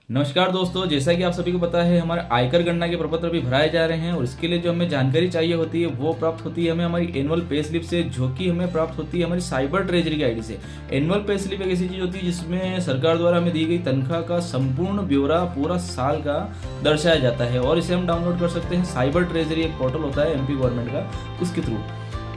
नमस्कार दोस्तों, जैसा कि आप सभी को पता है हमारे आयकर गणना के प्रपत्र अभी भराए जा रहे हैं और इसके लिए जो हमें जानकारी चाहिए होती है वो प्राप्त होती है हमें हमारी एनुअल पे स्लिप से, जो कि हमें प्राप्त होती है हमारी साइबर ट्रेजरी की आईडी से। एनुअल पे स्लिप एक ऐसी चीज़ होती है जिसमें सरकार द्वारा हमें दी गई तनख्वाह का संपूर्ण ब्यौरा पूरा साल का दर्शाया जाता है और इसे हम डाउनलोड कर सकते हैं। साइबर ट्रेजरी एक पोर्टल होता है एमपी गवर्नमेंट का, उसके थ्रू।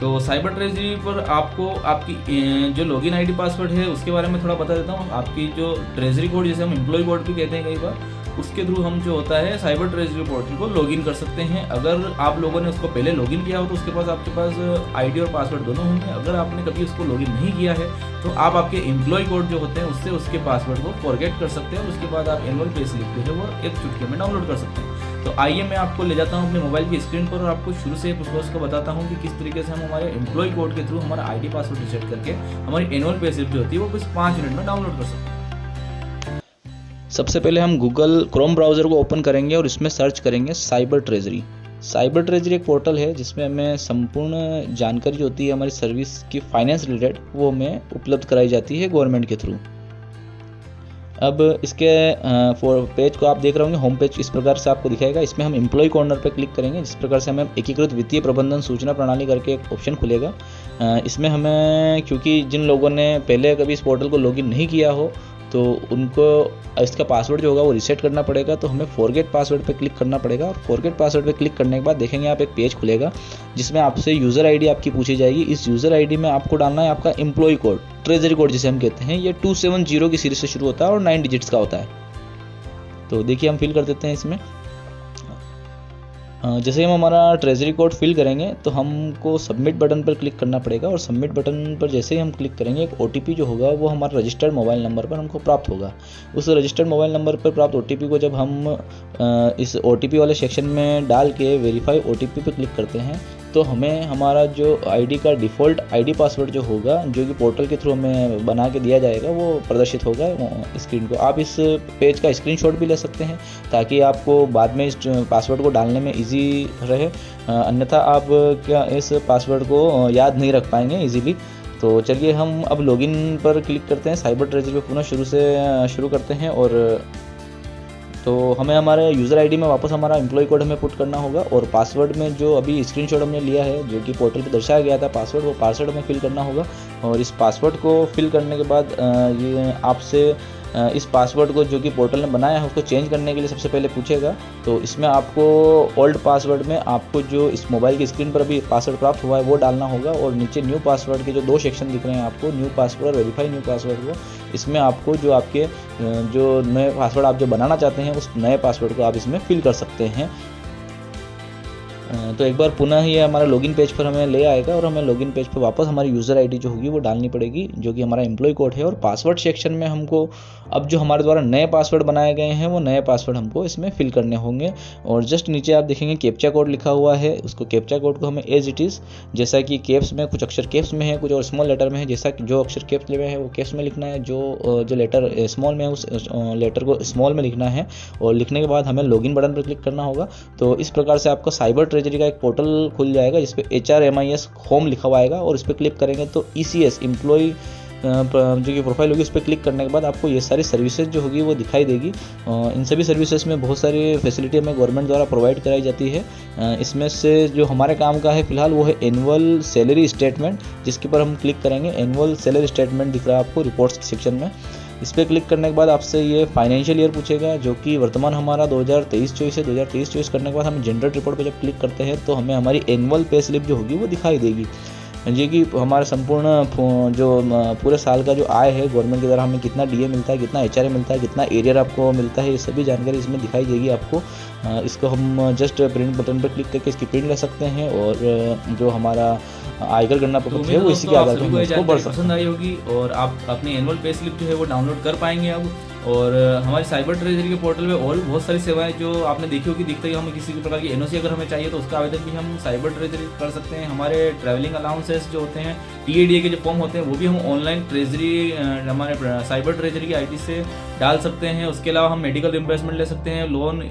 तो साइबर ट्रेजरी पर आपको आपकी जो लॉगिन आईडी पासवर्ड है उसके बारे में थोड़ा बता देता हूँ। आपकी जो ट्रेजरी कोड, जिसे हम एम्प्लॉय कोड भी कहते हैं कई बार, उसके थ्रू हम जो होता है साइबर ट्रेजरी पोर्टल को लॉगिन कर सकते हैं। अगर आप लोगों ने उसको पहले लॉगिन किया हो तो उसके पास आपके पास आईडी और पासवर्ड दोनों होंगे। अगर आपने कभी उसको लॉगिन नहीं किया है तो आप आपके एम्प्लॉय कोड जो होते हैं उससे उसके पासवर्ड को फॉरगेट कर सकते हैं और उसके बाद आप एनुअल पे स्लिप जो है वो एक चुटकी में डाउनलोड कर सकते हैं। तो आइए मैं आपको ले जाता हूँ अपने मोबाइल की स्क्रीन पर और आपको शुरू से प्रोसेस को बताता हूँ कि किस तरीके से हम हमारे एम्प्लॉय कोड के थ्रू हमारा आईडी पासवर्ड रीसेट करके हमारी एनुअल पे स्लिप जो होती है वो कुछ 5 मिनट में डाउनलोड कर सकते हैं। सबसे पहले हम गूगल क्रोम ब्राउज़र को ओपन करेंगे और इसमें सर्च करेंगे साइबर ट्रेजरी। साइबर ट्रेजरी एक पोर्टल है जिसमें हमें संपूर्ण जानकारी जो होती है हमारी सर्विस की फाइनेंस रिलेटेड वो हमें उपलब्ध कराई जाती है गवर्नमेंट के थ्रू। अब इसके पेज को आप देख रहे होंगे, होम पेज इस प्रकार से आपको दिखाएगा। इसमें हम एम्प्लॉय कॉर्नर पर क्लिक करेंगे, जिस प्रकार से हमें एकीकृत वित्तीय प्रबंधन सूचना प्रणाली करके एक ऑप्शन खुलेगा। इसमें हमें, क्योंकि जिन लोगों ने पहले कभी इस पोर्टल को लॉगिन नहीं किया हो तो उनको इसका पासवर्ड जो होगा वो रीसेट करना पड़ेगा। तो हमें फॉरगेट पासवर्ड पे क्लिक करना पड़ेगा और फॉरगेट पासवर्ड पे क्लिक करने के बाद देखेंगे आप एक पेज खुलेगा जिसमें आपसे यूज़र आईडी आपकी पूछी जाएगी। इस यूज़र आईडी में आपको डालना है आपका एम्प्लॉय कोड, ट्रेजरी कोड जिसे हम कहते हैं। ये 270 की सीरीज से शुरू होता है और 9 डिजिट्स का होता है। तो देखिए हम फिल कर देते हैं इसमें। जैसे हम हमारा ट्रेजरी कोड फिल करेंगे तो हमको सबमिट बटन पर क्लिक करना पड़ेगा और सबमिट बटन पर जैसे ही हम क्लिक करेंगे एक OTP जो होगा वो हमारा रजिस्टर्ड मोबाइल नंबर पर हमको प्राप्त होगा। उस रजिस्टर्ड मोबाइल नंबर पर प्राप्त OTP को जब हम इस OTP वाले सेक्शन में डाल के वेरीफाई OTP पे क्लिक करते हैं तो हमें हमारा जो आईडी का डिफ़ॉल्ट आईडी पासवर्ड जो होगा, जो कि पोर्टल के थ्रू हमें बना के दिया जाएगा, वो प्रदर्शित होगा स्क्रीन को। आप इस पेज का स्क्रीनशॉट भी ले सकते हैं ताकि आपको बाद में इस पासवर्ड को डालने में इजी रहे। अन्यथा आप क्या इस पासवर्ड को याद नहीं रख पाएंगे इजीली। तो चलिए हम अब लॉगिन पर क्लिक करते हैं, साइबर ट्रेजरी पे पुनः शुरू करते हैं। और तो हमें हमारे यूज़र आईडी में वापस हमारा एम्प्लॉय कोड हमें पुट करना होगा और पासवर्ड में जो अभी स्क्रीनशॉट हमने लिया है जो कि पोर्टल पे दर्शाया गया था पासवर्ड, वो पासवर्ड हमें फिल करना होगा। और इस पासवर्ड को फिल करने के बाद ये आपसे इस पासवर्ड को जो कि पोर्टल ने बनाया है उसको चेंज करने के लिए सबसे पहले पूछेगा। तो इसमें आपको ओल्ड पासवर्ड में आपको जो इस मोबाइल की स्क्रीन पर अभी पासवर्ड प्राप्त हुआ है वो डालना होगा और नीचे न्यू पासवर्ड के जो 2 सेक्शन दिख रहे हैं आपको, न्यू पासवर्ड और वेरीफाई न्यू पासवर्ड को, इसमें आपको जो आपके जो नए पासवर्ड आप जो बनाना चाहते हैं उस नए पासवर्ड को आप इसमें फिल कर सकते हैं। तो एक बार पुनः ये हमारा लॉगिन पेज पर हमें ले आएगा और हमें लॉगिन पेज पर वापस हमारी यूज़र आईडी जो होगी वो डालनी पड़ेगी, जो कि हमारा एम्प्लॉय कोड है। और पासवर्ड सेक्शन में हमको अब जो हमारे द्वारा नए पासवर्ड बनाए गए हैं वो नए पासवर्ड हमको इसमें फिल करने होंगे। और जस्ट नीचे आप देखेंगे कैप्चा कोड लिखा हुआ है, उसको कैप्चा कोड को हमें एज इट इज़, जैसा कि कैप्स में कुछ अक्षर कैप्स में है, कुछ और स्मॉल लेटर में है, जैसा कि जो अक्षर कैप्स में है वो कैप्स में लिखना है, जो लेटर स्मॉल में है उस लेटर को स्मॉल में लिखना है। और लिखने के बाद हमें लॉगिन बटन पर क्लिक करना होगा। तो इस प्रकार से आपका साइबर ट्रेजरी का एक पोर्टल खुल जाएगा जिस पे HRMIS होम लिखा हुआ आएगा और इस पर क्लिक करेंगे तो ECS एम्प्लॉय जो कि प्रोफाइल होगी उस पर क्लिक करने के बाद आपको ये सारी सर्विसेज जो होगी वो दिखाई देगी। इन सभी सर्विसेज में बहुत सारी फैसिलिटी हमें गवर्नमेंट द्वारा प्रोवाइड कराई जाती है। इसमें से जो हमारे काम का है फिलहाल वो है एनुअल सैलरी स्टेटमेंट, जिसके पर हम क्लिक करेंगे। एनुअल सैलरी स्टेटमेंट दिख रहा है आपको रिपोर्ट्स सेक्शन में। इस पर क्लिक करने के बाद आपसे ये फाइनेंशियल ईयर पूछेगा, जो कि वर्तमान हमारा 2023-24 है। 2023-24 करने के बाद हम जनरेट रिपोर्ट पर जब क्लिक करते हैं तो हमें हमारी एनुअल पे स्लिप जो होगी वो दिखाई देगी, ये कि हमारा संपूर्ण जो पूरे साल का जो आय है गवर्नमेंट की द्वारा हमें कितना DA मिलता है, कितना HRA मिलता है, कितना एरियर आपको मिलता है, ये सभी जानकारी इसमें दिखाई देगी आपको। इसको हम जस्ट प्रिंट बटन पर क्लिक करके इसकी प्रिंट ले सकते हैं और जो हमारा आयकर गणना पत्र है वो इसी के आधार पर हम इसको बढ़ सकते हैं। पसंद आई होगी और आप अपनी एनुअल पे स्लिप जो है वो डाउनलोड कर पाएंगे अब। और हमारे साइबर ट्रेजरी के पोर्टल में और बहुत सारी सेवाएं जो आपने देखी होगी दिखते ही, हमें किसी भी प्रकार की NOC अगर हमें चाहिए तो उसका आवेदन भी हम साइबर ट्रेजरी कर सकते हैं। हमारे ट्रैवलिंग अलाउंसेस जो होते हैं, TADA के जो फॉर्म होते हैं वो भी हम ऑनलाइन ट्रेजरी हमारे साइबर ट्रेजरी की आईडी से डाल सकते हैं। उसके अलावा हम मेडिकल रिम्बर्समेंट ले सकते हैं, लोन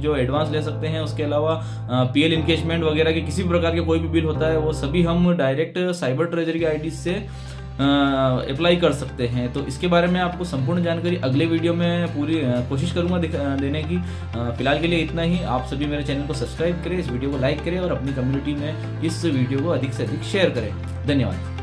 जो एडवांस ले सकते हैं। उसके अलावा PL इनकेशमेंट वगैरह के किसी भी प्रकार के कोई भी बिल होता है वो सभी हम डायरेक्ट साइबर ट्रेजरी की आईडी से अप्लाई कर सकते हैं। तो इसके बारे में आपको संपूर्ण जानकारी अगले वीडियो में पूरी कोशिश करूँगा देने की। फिलहाल के लिए इतना ही। आप सभी मेरे चैनल को सब्सक्राइब करें, इस वीडियो को लाइक करें और अपनी कम्युनिटी में इस वीडियो को अधिक से अधिक शेयर करें। धन्यवाद।